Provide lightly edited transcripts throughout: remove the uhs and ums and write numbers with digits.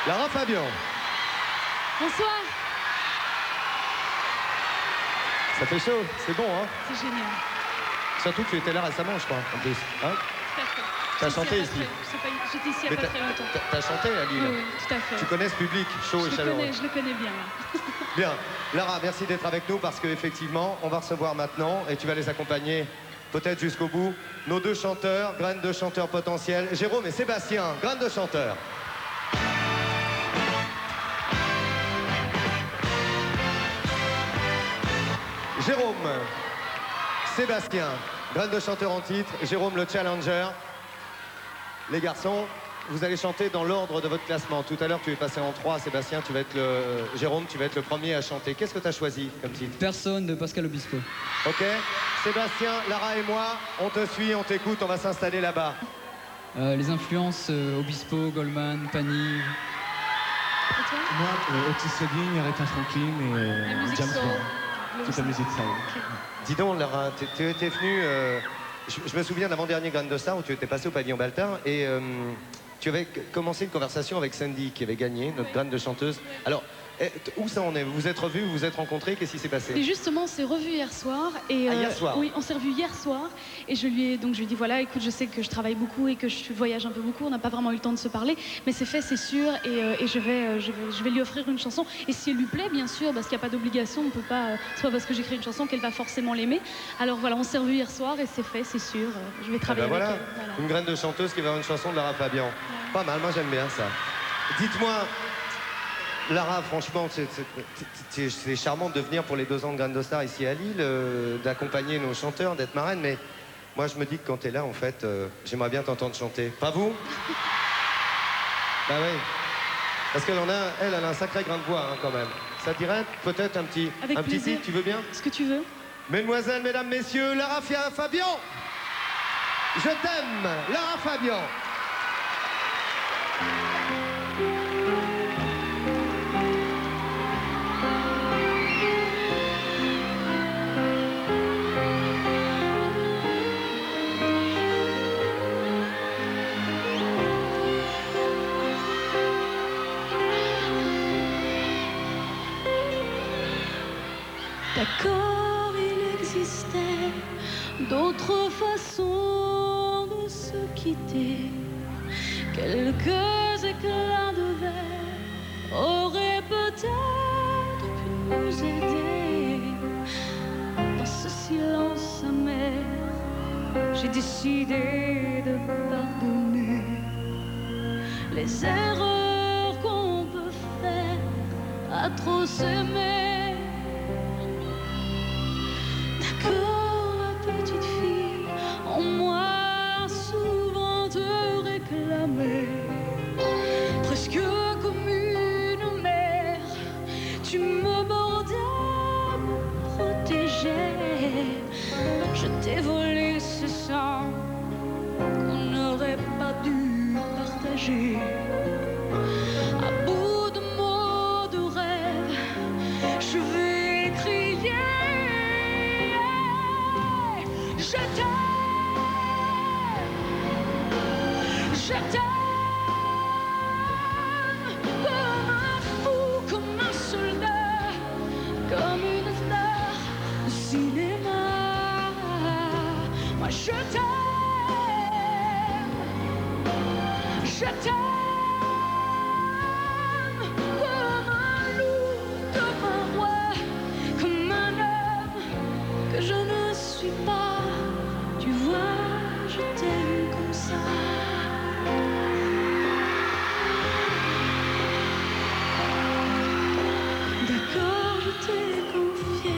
Lara Fabian. Bonsoir. Ça fait chaud, c'est bon, hein? C'est génial. Surtout que tu étais là récemment, je crois, en plus. Hein? Tout à fait. T'as chanté ici? J'étais ici il n'y a pas très longtemps. T'as chanté à Lille? Oui, tout à fait. Tu connais ce public chaud et chaleureux? Je le connais bien. Là. Bien. Lara, merci d'être avec nous parce qu'effectivement, on va recevoir maintenant et tu vas les accompagner peut-être jusqu'au bout. Nos deux chanteurs, graines de chanteurs potentiels, Jérôme et Sébastien, graines de chanteurs. Jérôme, Sébastien, graines de chanteurs en titre, Jérôme le challenger. Les garçons, vous allez chanter dans l'ordre de votre classement. Tout à l'heure, tu es passé en 3, Sébastien, tu vas être Jérôme, tu vas être le premier à chanter. Qu'est-ce que tu as choisi comme titre? Personne de Pascal Obispo. Ok. Sébastien, Lara et moi, on te suit, on t'écoute, on va s'installer là-bas. Les influences Obispo, Goldman, Pani. Et toi? Moi, Otis Redding, Aretha Franklin La et musique James soul. Brown. Toute la musique soul. Okay. Dis donc, Lara, t'es venue... je me souviens de l'avant-dernier Grain de Star où tu étais passé au pavillon Baltard et tu avais commencé une conversation avec Sandy qui avait gagné, notre graine de chanteuse. Alors, où ça en est? Vous vous êtes revus, vous vous êtes rencontrés, qu'est-ce qui s'est passé? Et justement, on s'est revus hier soir. Et, hier soir? Oui, on s'est revus hier soir. Et je lui ai dit, voilà, écoute, je sais que je travaille beaucoup et que je voyage un peu beaucoup. On n'a pas vraiment eu le temps de se parler. Mais c'est fait, c'est sûr. Et je vais lui offrir une chanson. Et si elle lui plaît, bien sûr, parce qu'il n'y a pas d'obligation. On ne peut pas, c'est pas parce que j'écris une chanson qu'elle va forcément l'aimer. Alors voilà, on s'est revus hier soir et c'est fait, c'est sûr. Je vais travailler voilà. avec elle. Voilà. Une graine de chanteuse qui va avoir une chanson de Lara Fabian. Ouais. Pas mal, moi j'aime bien ça. Dites-moi, Lara, franchement, c'est charmant de venir pour les 2 ans de Graines de Star ici à Lille, d'accompagner nos chanteurs, d'être marraine, mais moi je me dis que quand t'es là, en fait, j'aimerais bien t'entendre chanter. Pas vous? Bah oui. Parce qu'elle elle a un sacré grain de voix, hein, quand même. Ça dirait peut-être un petit titre, tu veux bien? Ce que tu veux. Mesdemoiselles, mesdames, messieurs, Lara Fabian. Je t'aime, Lara Fabian. D'accord, il existait d'autres façons de se quitter. Quelques éclats de verre auraient peut-être pu nous aider. Dans ce silence amer, j'ai décidé de pardonner les erreurs qu'on peut faire à trop s'aimer. La petite fille en moi a souvent te réclamé, presque comme une mère. Tu me bordais, me protégeais. Je t'ai volé ce sang qu'on n'aurait pas dû partager. À bout de mots, de rêves, je vais crier. Je t'aime, comme un fou, comme un soldat, comme une star de cinéma. Moi je t'aime, comme un loup, comme un roi, comme un homme que je ne suis pas. Tu vois, je t'aime comme ça. D'accord, je t'ai confié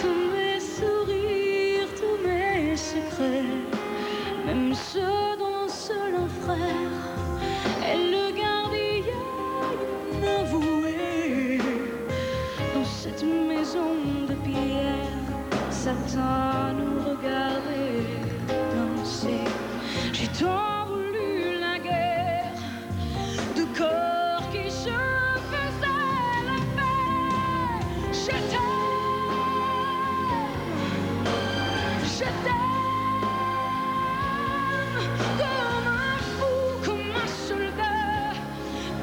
tous mes sourires, tous mes secrets, même ceux dont seul un frère est le gardien inavoué. Dans cette maison de pierre, Satan nous regardait danser. J'ai tant voulu la guerre de corps qui se faisaient la paix. Je t'aime, comme un fou, comme un soldat,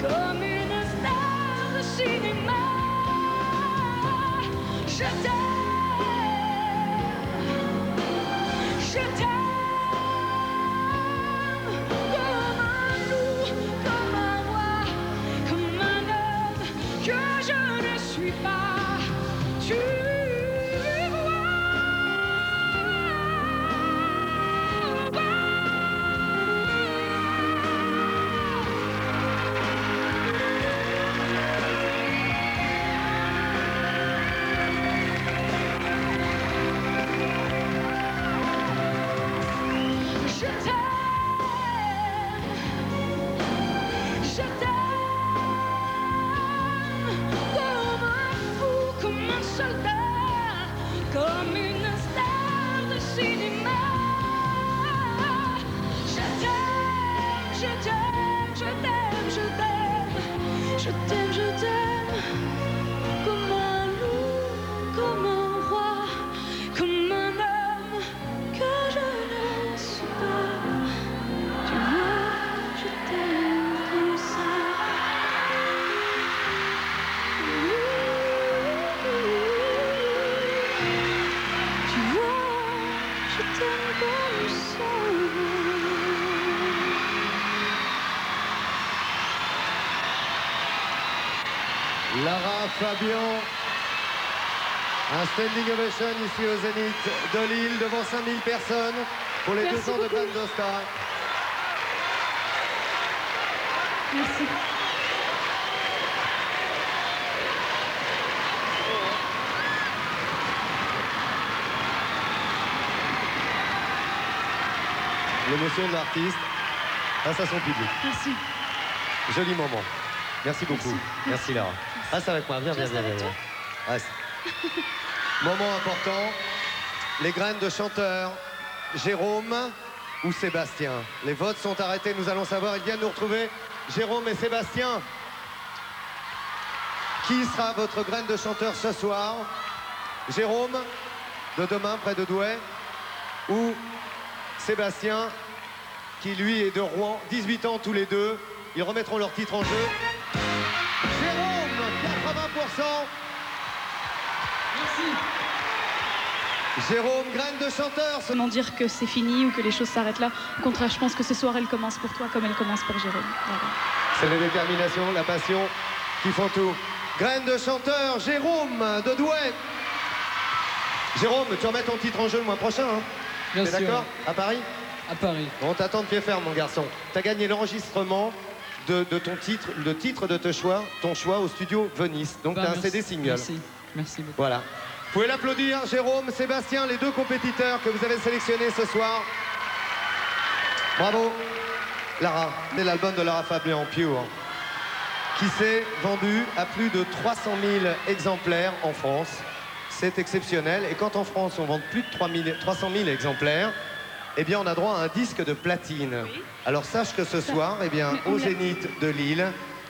comme Lara Fabian, un standing ovation ici au Zénith de Lille devant 5000 personnes pour les Merci 2 ans de beaucoup. Grand Star. Merci. L'émotion de l'artiste face à son public. Merci. Joli moment. Merci beaucoup. Merci Lara. Reste avec moi, viens, Je viens, reste viens. avec viens. toi Reste. Moment important. Les graines de chanteurs. Jérôme ou Sébastien. Les votes sont arrêtés, nous allons savoir. Ils viennent nous retrouver. Jérôme et Sébastien. Qui sera votre graine de chanteur ce soir? Jérôme, de demain, près de Douai, ou Sébastien, qui lui est de Rouen, 18 ans tous les deux. Ils remettront leur titre en jeu. Jérôme, 80%. Merci. Jérôme, graine de chanteur. Seulement dire que c'est fini ou que les choses s'arrêtent là. Au contraire, je pense que ce soir, elle commence pour toi comme elle commence pour Jérôme. Voilà. C'est la détermination, la passion qui font tout. Graine de chanteur, Jérôme de Douai. Jérôme, tu remets ton titre en jeu le mois prochain, hein? Bien T'es sûr. d'accord? À Paris? À Paris. On t'attend de pied ferme, mon garçon. T'as gagné l'enregistrement de ton titre, le titre de ton choix au studio Venise. Donc Bah, t'as un merci. CD single. Merci. Merci beaucoup. Voilà. Vous pouvez l'applaudir, Jérôme, Sébastien, les deux compétiteurs que vous avez sélectionnés ce soir. Bravo. Lara, c'est l'album de Lara Fabian, Pure, qui s'est vendu à plus de 300 000 exemplaires en France. C'est exceptionnel. Et quand en France, on vend plus de 300 000 exemplaires, eh bien, on a droit à un disque de platine. Oui. Alors, sache que ce soir, eh bien, Mais au on l'a- Zénith de Lille,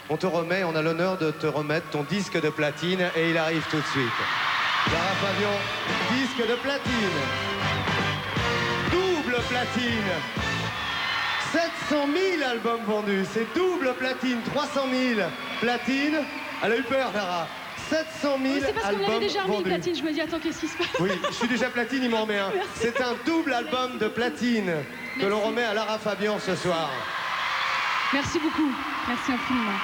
on a l'honneur de te remettre ton disque de platine et il arrive tout de suite. Lara Fabian, disque de platine. Double platine. 700 000 albums vendus. C'est double platine, 300 000 platine. Elle a eu peur, Lara. 700 000 Oui, c'est parce qu'on albums l'avait déjà remis vendus. platine. Je me dis, attends, qu'est-ce qui se passe? Oui, je suis déjà platine, il m'en remet un. Merci. C'est un double album de platine que l'on Merci. remet à Lara Fabian ce soir. Merci beaucoup. Merci infiniment.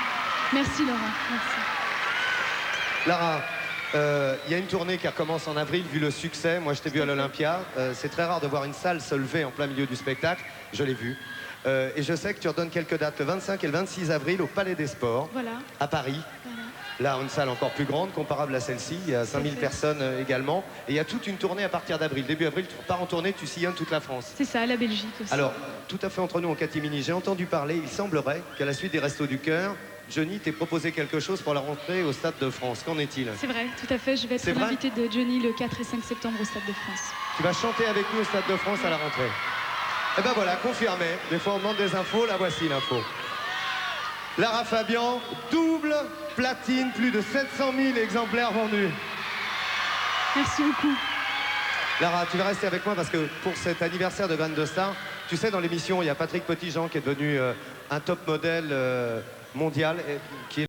Merci Laura. Merci. Lara, il y a une tournée qui recommence en avril, vu le succès. Moi, je t'ai vu à l'Olympia. C'est très rare de voir une salle se lever en plein milieu du spectacle. Je l'ai vu. Et je sais que tu redonnes quelques dates, le 25 et le 26 avril au Palais des Sports, Voilà. à Paris. Voilà. Là, une salle encore plus grande, comparable à celle-ci. Il y a 5000 fait. personnes également. Et il y a toute une tournée à partir d'avril. Début avril, tu repars en tournée, tu sillonnes toute la France. C'est ça, la Belgique aussi. Alors, tout à fait entre nous en catimini, j'ai entendu parler, il semblerait qu'à la suite des Restos du Cœur, Johnny t'ait proposé quelque chose pour la rentrée au Stade de France. Qu'en est-il? C'est vrai, tout à fait. Je vais C'est être vrai l'invitée de Johnny le 4 et 5 septembre au Stade de France. Tu vas chanter avec nous au Stade de France à la rentrée. Eh ben voilà, confirmé. Des fois on demande des infos, la voici l'info. Lara Fabian, double platine, plus de 700 000 exemplaires vendus. Merci beaucoup. Lara, tu vas rester avec moi parce que pour cet anniversaire de Graines de Star, tu sais, dans l'émission, il y a Patrick Petitjean qui est devenu un top modèle mondial, qui est